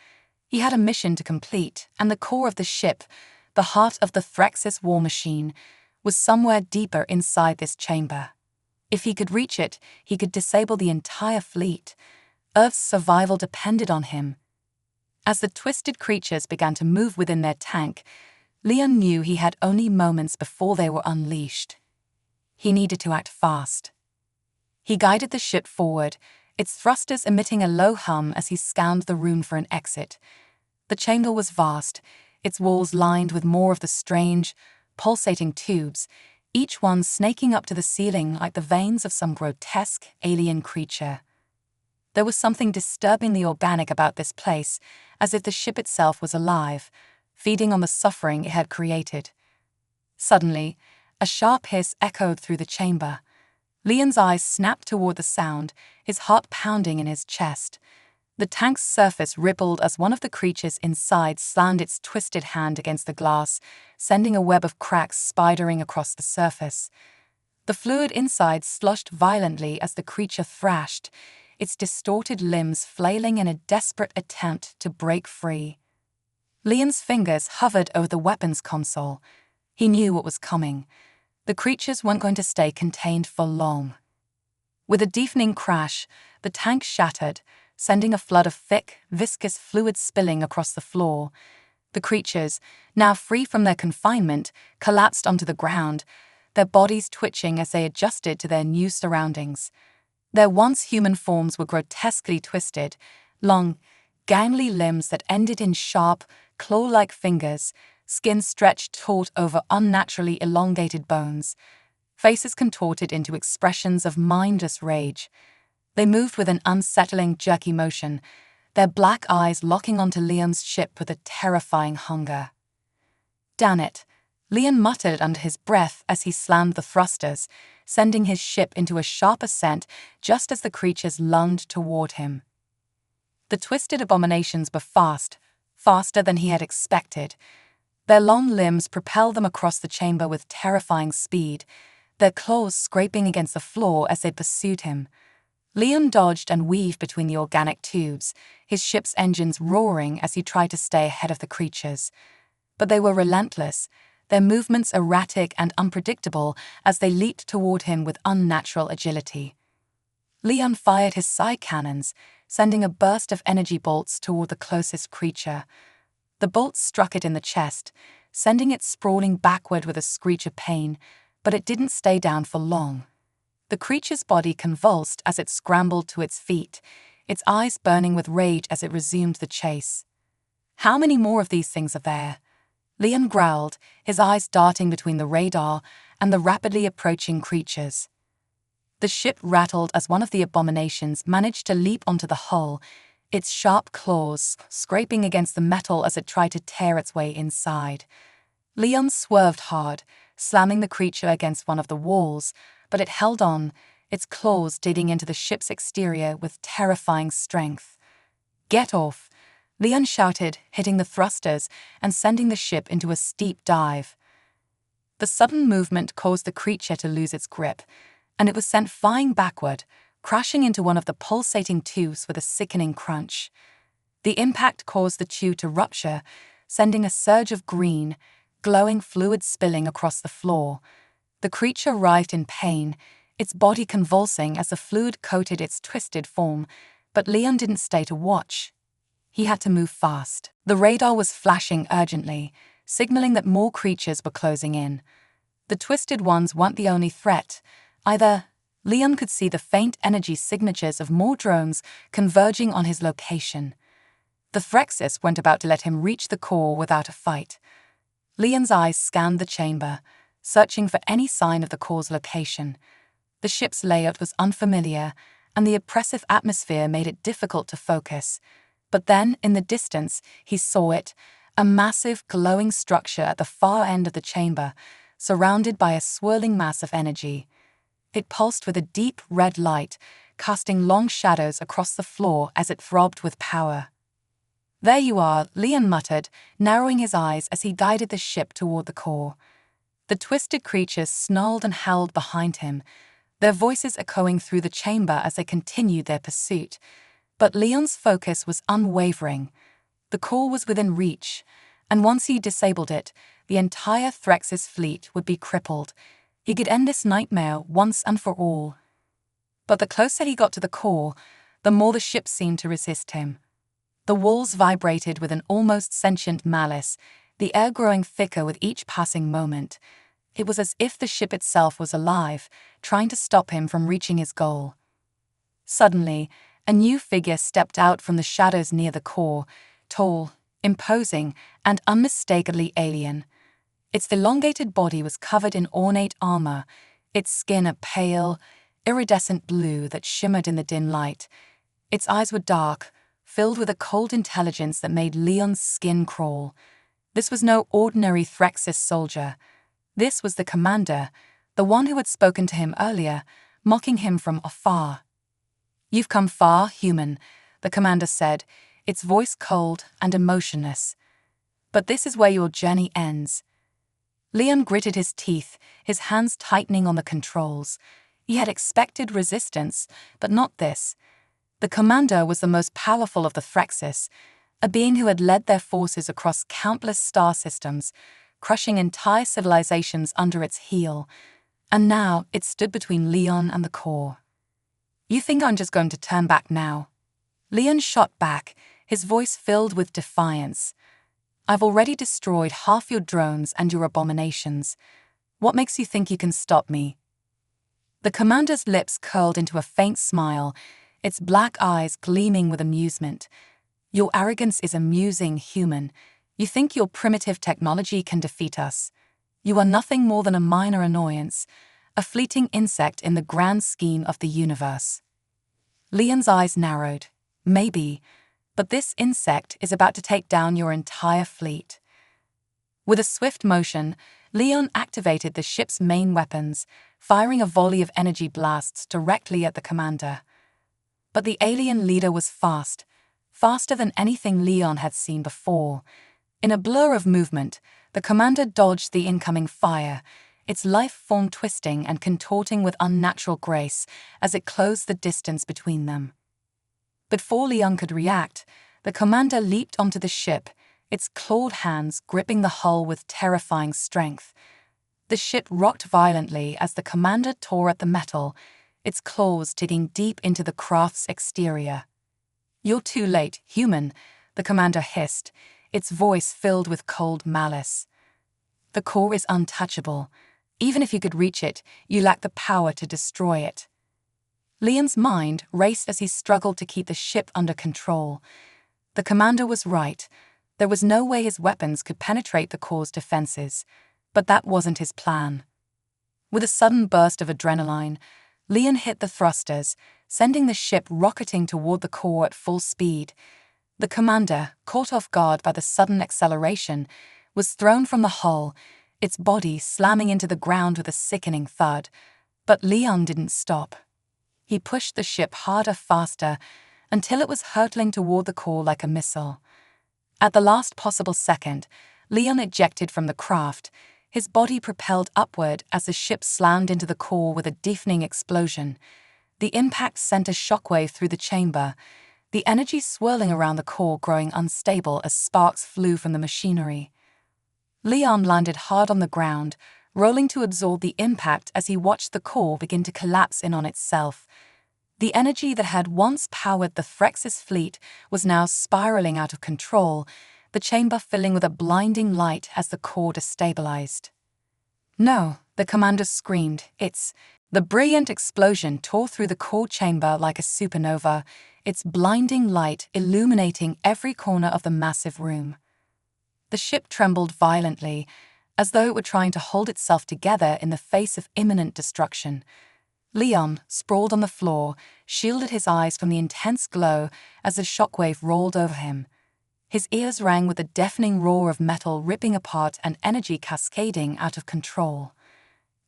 He had a mission to complete, and the core of the ship, the heart of the Threxis war machine, was somewhere deeper inside this chamber. If he could reach it, he could disable the entire fleet. Earth's survival depended on him. As the twisted creatures began to move within their tank, Leon knew he had only moments before they were unleashed. He needed to act fast. He guided the ship forward, its thrusters emitting a low hum as he scanned the room for an exit. The chamber was vast, its walls lined with more of the strange, pulsating tubes, each one snaking up to the ceiling like the veins of some grotesque alien creature. There was something disturbingly organic about this place, as if the ship itself was alive, feeding on the suffering it had created. Suddenly, a sharp hiss echoed through the chamber. Leon's eyes snapped toward the sound, his heart pounding in his chest. The tank's surface rippled as one of the creatures inside slammed its twisted hand against the glass, sending a web of cracks spidering across the surface. The fluid inside sloshed violently as the creature thrashed, its distorted limbs flailing in a desperate attempt to break free. Leon's fingers hovered over the weapons console. He knew what was coming. The creatures weren't going to stay contained for long. With a deafening crash, the tank shattered, sending a flood of thick, viscous fluid spilling across the floor. The creatures, now free from their confinement, collapsed onto the ground, their bodies twitching as they adjusted to their new surroundings. Their once human forms were grotesquely twisted, long, gangly limbs that ended in sharp, claw-like fingers, skin stretched taut over unnaturally elongated bones, faces contorted into expressions of mindless rage. They moved with an unsettling, jerky motion, their black eyes locking onto Liam's ship with a terrifying hunger. "Damn it," Liam muttered under his breath as he slammed the thrusters, sending his ship into a sharp ascent just as the creatures lunged toward him. The twisted abominations were faster than he had expected. Their long limbs propelled them across the chamber with terrifying speed, their claws scraping against the floor as they pursued him. Liam dodged and weaved between the organic tubes, his ship's engines roaring as he tried to stay ahead of the creatures. But they were relentless, their movements erratic and unpredictable as they leaped toward him with unnatural agility. Liam fired his side cannons, sending a burst of energy bolts toward the closest creature. The bolts struck it in the chest, sending it sprawling backward with a screech of pain, but it didn't stay down for long. The creature's body convulsed as it scrambled to its feet, its eyes burning with rage as it resumed the chase. "How many more of these things are there?" Liam growled, his eyes darting between the radar and the rapidly approaching creatures. The ship rattled as one of the abominations managed to leap onto the hull, its sharp claws scraping against the metal as it tried to tear its way inside. Liam swerved hard, slamming the creature against one of the walls, but it held on, its claws digging into the ship's exterior with terrifying strength. "Get off!" Leon shouted, hitting the thrusters and sending the ship into a steep dive. The sudden movement caused the creature to lose its grip, and it was sent flying backward, crashing into one of the pulsating tubes with a sickening crunch. The impact caused the tube to rupture, sending a surge of green, glowing fluid spilling across the floor. The creature writhed in pain, its body convulsing as the fluid coated its twisted form, but Leon didn't stay to watch. He had to move fast. The radar was flashing urgently, signaling that more creatures were closing in. The twisted ones weren't the only threat, either. Leon could see the faint energy signatures of more drones converging on his location. The Threxis weren't about to let him reach the core without a fight. Leon's eyes scanned the chamber, searching for any sign of the core's location. The ship's layout was unfamiliar, and the oppressive atmosphere made it difficult to focus. But then, in the distance, he saw it, a massive, glowing structure at the far end of the chamber, surrounded by a swirling mass of energy. It pulsed with a deep red light, casting long shadows across the floor as it throbbed with power. "There you are," Leon muttered, narrowing his eyes as he guided the ship toward the core. The twisted creatures snarled and howled behind him, their voices echoing through the chamber as they continued their pursuit. But Leon's focus was unwavering. The core was within reach, and once he disabled it, the entire Threxis fleet would be crippled. He could end this nightmare once and for all. But the closer he got to the core, the more the ship seemed to resist him. The walls vibrated with an almost sentient malice, the air growing thicker with each passing moment. It was as if the ship itself was alive, trying to stop him from reaching his goal. Suddenly, a new figure stepped out from the shadows near the core, tall, imposing, and unmistakably alien. Its elongated body was covered in ornate armor, its skin a pale, iridescent blue that shimmered in the dim light. Its eyes were dark, filled with a cold intelligence that made Leon's skin crawl. This was no ordinary Threxis soldier. This was the commander, the one who had spoken to him earlier, mocking him from afar. "You've come far, human," the commander said, its voice cold and emotionless. "But this is where your journey ends." Leon gritted his teeth, his hands tightening on the controls. He had expected resistance, but not this. The commander was the most powerful of the Threxis, a being who had led their forces across countless star systems, crushing entire civilizations under its heel. And now it stood between Leon and the core. "You think I'm just going to turn back now?" Leon shot back, his voice filled with defiance. "I've already destroyed half your drones and your abominations. What makes you think you can stop me?" The commander's lips curled into a faint smile, its black eyes gleaming with amusement. "Your arrogance is amusing, human. You think your primitive technology can defeat us. You are nothing more than a minor annoyance, a fleeting insect in the grand scheme of the universe." Leon's eyes narrowed. "Maybe, but this insect is about to take down your entire fleet." With a swift motion, Leon activated the ship's main weapons, firing a volley of energy blasts directly at the commander. But the alien leader was fast, faster than anything Leon had seen before. In a blur of movement, the commander dodged the incoming fire, its life form twisting and contorting with unnatural grace as it closed the distance between them. Before Leon could react, the commander leaped onto the ship, its clawed hands gripping the hull with terrifying strength. The ship rocked violently as the commander tore at the metal, its claws digging deep into the craft's exterior. "You're too late, human," the commander hissed, its voice filled with cold malice. "The core is untouchable. Even if you could reach it, you lack the power to destroy it." Leon's mind raced as he struggled to keep the ship under control. The commander was right. There was no way his weapons could penetrate the core's defenses, but that wasn't his plan. With a sudden burst of adrenaline, Leon hit the thrusters, sending the ship rocketing toward the core at full speed. The commander, caught off guard by the sudden acceleration, was thrown from the hull, its body slamming into the ground with a sickening thud. But Leon didn't stop. He pushed the ship harder, faster, until it was hurtling toward the core like a missile. At the last possible second, Leon ejected from the craft, his body propelled upward as the ship slammed into the core with a deafening explosion. The impact sent a shockwave through the chamber, the energy swirling around the core growing unstable as sparks flew from the machinery. Leon landed hard on the ground, rolling to absorb the impact as he watched the core begin to collapse in on itself. The energy that had once powered the Threxis fleet was now spiraling out of control, the chamber filling with a blinding light as the core destabilized. "No," the commander screamed. The brilliant explosion tore through the core chamber like a supernova, its blinding light illuminating every corner of the massive room. The ship trembled violently, as though it were trying to hold itself together in the face of imminent destruction. Leon, sprawled on the floor, shielded his eyes from the intense glow as the shockwave rolled over him. His ears rang with the deafening roar of metal ripping apart and energy cascading out of control.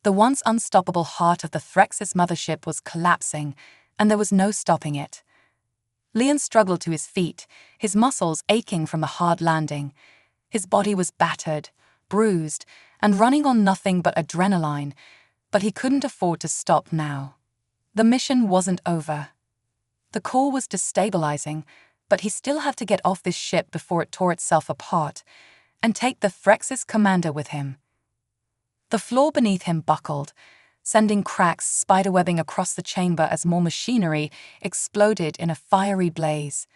The once unstoppable heart of the Threxis mothership was collapsing, and there was no stopping it. Leon struggled to his feet, his muscles aching from the hard landing. His body was battered, bruised, and running on nothing but adrenaline, but he couldn't afford to stop now. The mission wasn't over. The core was destabilizing, but he still had to get off this ship before it tore itself apart, and take the Threxis commander with him. The floor beneath him buckled, sending cracks spiderwebbing across the chamber as more machinery exploded in a fiery blaze.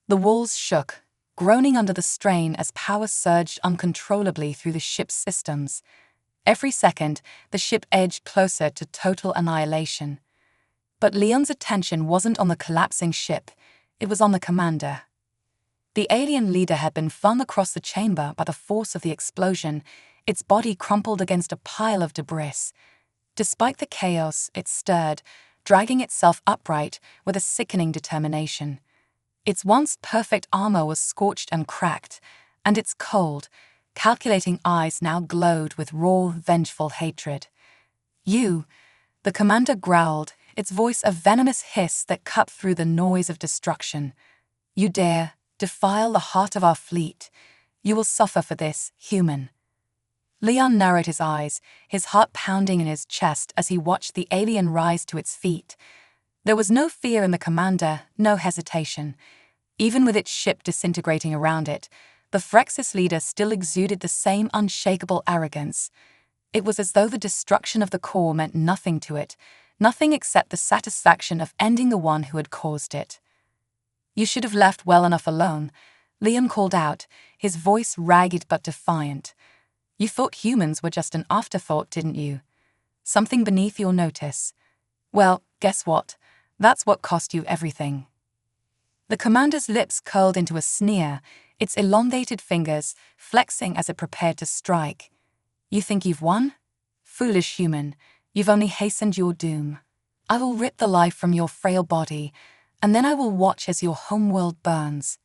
The walls shook, groaning under the strain as power surged uncontrollably through the ship's systems. Every second, the ship edged closer to total annihilation. But Leon's attention wasn't on the collapsing ship, it was on the commander. The alien leader had been flung across the chamber by the force of the explosion, its body crumpled against a pile of debris. Despite the chaos, it stirred, dragging itself upright with a sickening determination. Its once perfect armor was scorched and cracked, and its cold, calculating eyes now glowed with raw, vengeful hatred. "You," the commander growled, its voice a venomous hiss that cut through the noise of destruction. You dare defile the heart of our fleet. You will suffer for this, human. Leon narrowed his eyes, his heart pounding in his chest as he watched the alien rise to its feet. There was no fear in the commander, no hesitation. Even with its ship disintegrating around it, the Phrexus leader still exuded the same unshakable arrogance. It was as though the destruction of the core meant nothing to it, nothing except the satisfaction of ending the one who had caused it. You should have left well enough alone, Leon called out, his voice ragged but defiant. You thought humans were just an afterthought, didn't you? Something beneath your notice. Well, guess what? That's what cost you everything. The commander's lips curled into a sneer, its elongated fingers flexing as it prepared to strike. You think you've won? Foolish human, you've only hastened your doom. I will rip the life from your frail body, and then I will watch as your homeworld burns.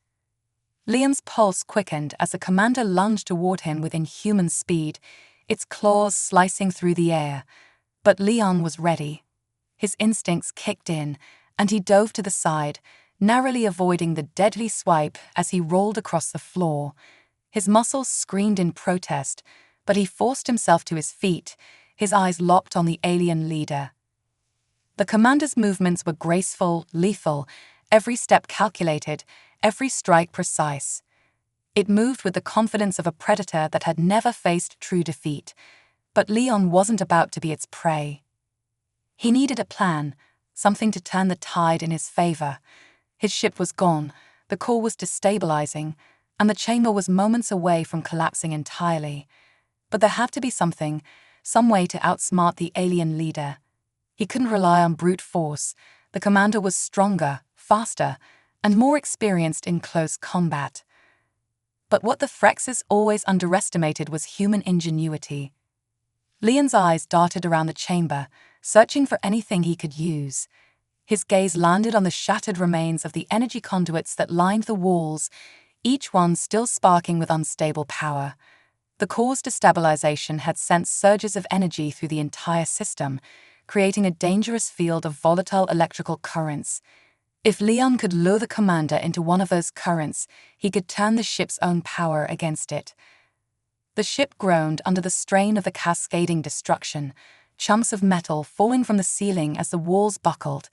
Liam's pulse quickened as the commander lunged toward him with inhuman speed, its claws slicing through the air. But Leon was ready. His instincts kicked in, and he dove to the side, narrowly avoiding the deadly swipe as he rolled across the floor. His muscles screamed in protest, but he forced himself to his feet, his eyes locked on the alien leader. The commander's movements were graceful, lethal, every step calculated, every strike precise. It moved with the confidence of a predator that had never faced true defeat, but Leon wasn't about to be its prey. He needed a plan, something to turn the tide in his favor. His ship was gone, the core was destabilizing, and the chamber was moments away from collapsing entirely. But there had to be something, some way to outsmart the alien leader. He couldn't rely on brute force. The commander was stronger, faster, and more experienced in close combat. But what the Phrexus always underestimated was human ingenuity. Leon's eyes darted around the chamber, searching for anything he could use. His gaze landed on the shattered remains of the energy conduits that lined the walls, each one still sparking with unstable power. The core's destabilization had sent surges of energy through the entire system, creating a dangerous field of volatile electrical currents. If Leon could lure the commander into one of those currents, he could turn the ship's own power against it. The ship groaned under the strain of the cascading destruction, chunks of metal falling from the ceiling as the walls buckled.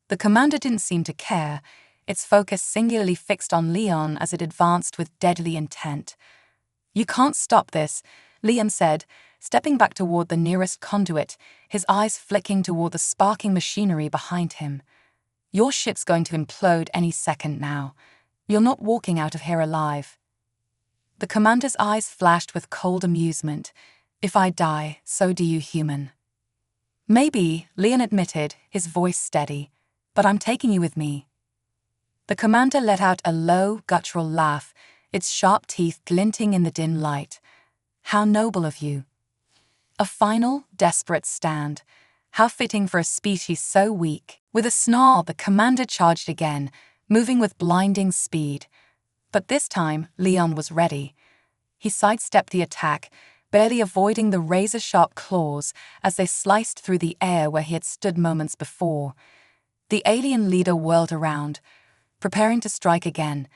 The commander didn't seem to care, its focus singularly fixed on Leon as it advanced with deadly intent. You can't stop this, Leon said, stepping back toward the nearest conduit, his eyes flicking toward the sparking machinery behind him. Your ship's going to implode any second now. You're not walking out of here alive. The commander's eyes flashed with cold amusement. If I die, so do you, human. Maybe, Leon admitted, his voice steady, but I'm taking you with me. The commander let out a low, guttural laugh, its sharp teeth glinting in the dim light. How noble of you. A final, desperate stand. How fitting for a species so weak. With a snarl, the commander charged again, moving with blinding speed. But this time, Leon was ready. He sidestepped the attack, barely avoiding the razor-sharp claws as they sliced through the air where he had stood moments before. The alien leader whirled around, preparing to strike again,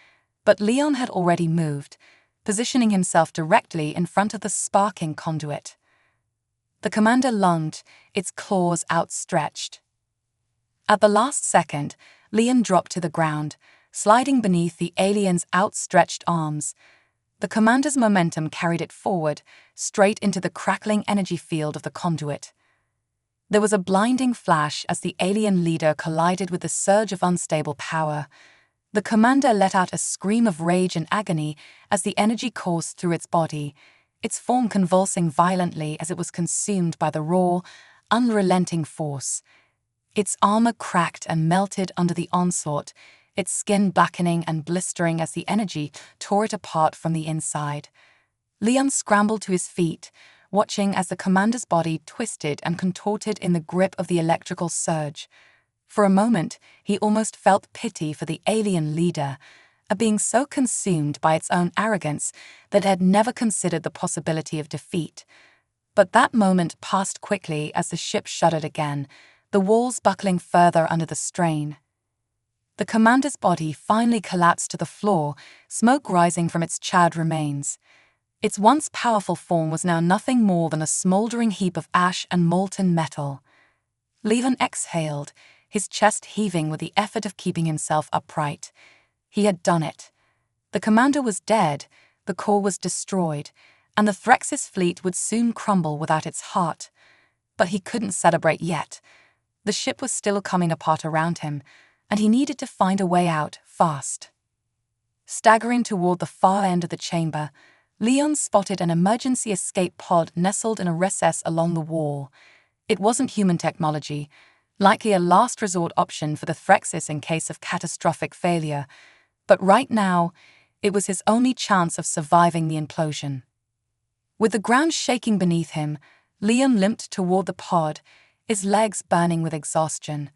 but Leon had already moved, positioning himself directly in front of the sparking conduit. The commander lunged, its claws outstretched. At the last second, Leon dropped to the ground, sliding beneath the alien's outstretched arms. The commander's momentum carried it forward, straight into the crackling energy field of the conduit. There was a blinding flash as the alien leader collided with the surge of unstable power. The commander let out a scream of rage and agony as the energy coursed through its body, its form convulsing violently as it was consumed by the raw, unrelenting force. Its armor cracked and melted under the onslaught, its skin blackening and blistering as the energy tore it apart from the inside. Leon scrambled to his feet, watching as the commander's body twisted and contorted in the grip of the electrical surge. For a moment, he almost felt pity for the alien leader, a being so consumed by its own arrogance that it had never considered the possibility of defeat. But that moment passed quickly as the ship shuddered again, the walls buckling further under the strain. The commander's body finally collapsed to the floor, smoke rising from its charred remains. Its once powerful form was now nothing more than a smoldering heap of ash and molten metal. Leon exhaled, his chest heaving with the effort of keeping himself upright. He had done it. The commander was dead, the core was destroyed, and the Threxis fleet would soon crumble without its heart. But he couldn't celebrate yet. The ship was still coming apart around him, and he needed to find a way out fast. Staggering toward the far end of the chamber, Leon spotted an emergency escape pod nestled in a recess along the wall. It wasn't human technology, likely a last resort option for the Threxis in case of catastrophic failure, but right now, it was his only chance of surviving the implosion. With the ground shaking beneath him, Leon limped toward the pod, his legs burning with exhaustion.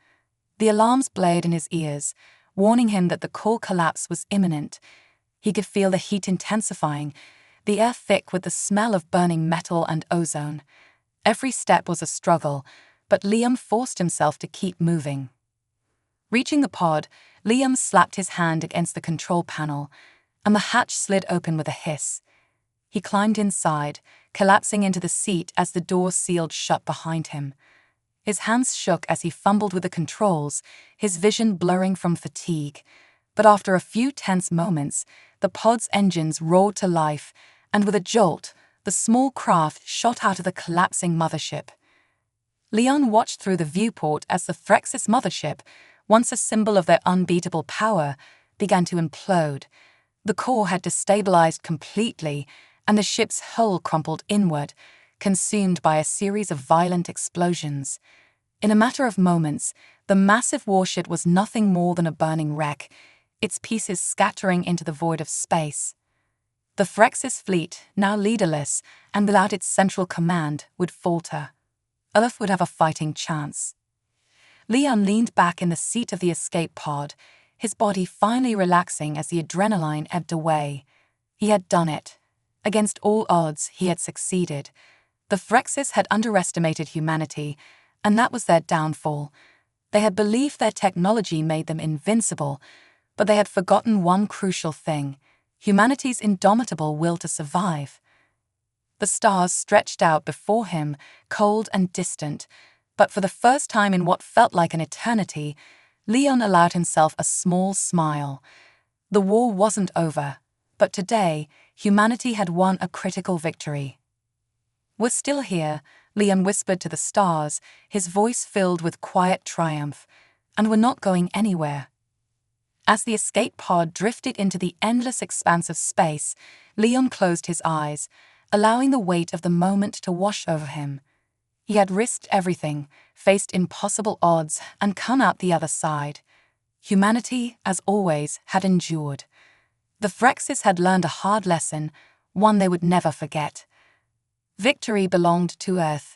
The alarms blared in his ears, warning him that the core collapse was imminent. He could feel the heat intensifying, the air thick with the smell of burning metal and ozone. Every step was a struggle, but Liam forced himself to keep moving. Reaching the pod, Liam slapped his hand against the control panel, and the hatch slid open with a hiss. He climbed inside, collapsing into the seat as the door sealed shut behind him. His hands shook as he fumbled with the controls, his vision blurring from fatigue. But after a few tense moments, the pod's engines roared to life, and with a jolt, the small craft shot out of the collapsing mothership. Leon watched through the viewport as the Threxis mothership, once a symbol of their unbeatable power, began to implode. The core had destabilized completely, and the ship's hull crumpled inward, consumed by a series of violent explosions. In a matter of moments, the massive warship was nothing more than a burning wreck, its pieces scattering into the void of space. The Threxis fleet, now leaderless and without its central command, would falter. Olaf would have a fighting chance. Leon leaned back in the seat of the escape pod, his body finally relaxing as the adrenaline ebbed away. He had done it. Against all odds, he had succeeded. The Threxis had underestimated humanity, and that was their downfall. They had believed their technology made them invincible, but they had forgotten one crucial thing: humanity's indomitable will to survive. The stars stretched out before him, cold and distant, but for the first time in what felt like an eternity, Leon allowed himself a small smile. The war wasn't over, but today, humanity had won a critical victory. "We're still here," Leon whispered to the stars, his voice filled with quiet triumph, "and we're not going anywhere." As the escape pod drifted into the endless expanse of space, Leon closed his eyes, allowing the weight of the moment to wash over him. He had risked everything, faced impossible odds, and come out the other side. Humanity, as always, had endured. The Threxis had learned a hard lesson, one they would never forget. Victory belonged to Earth,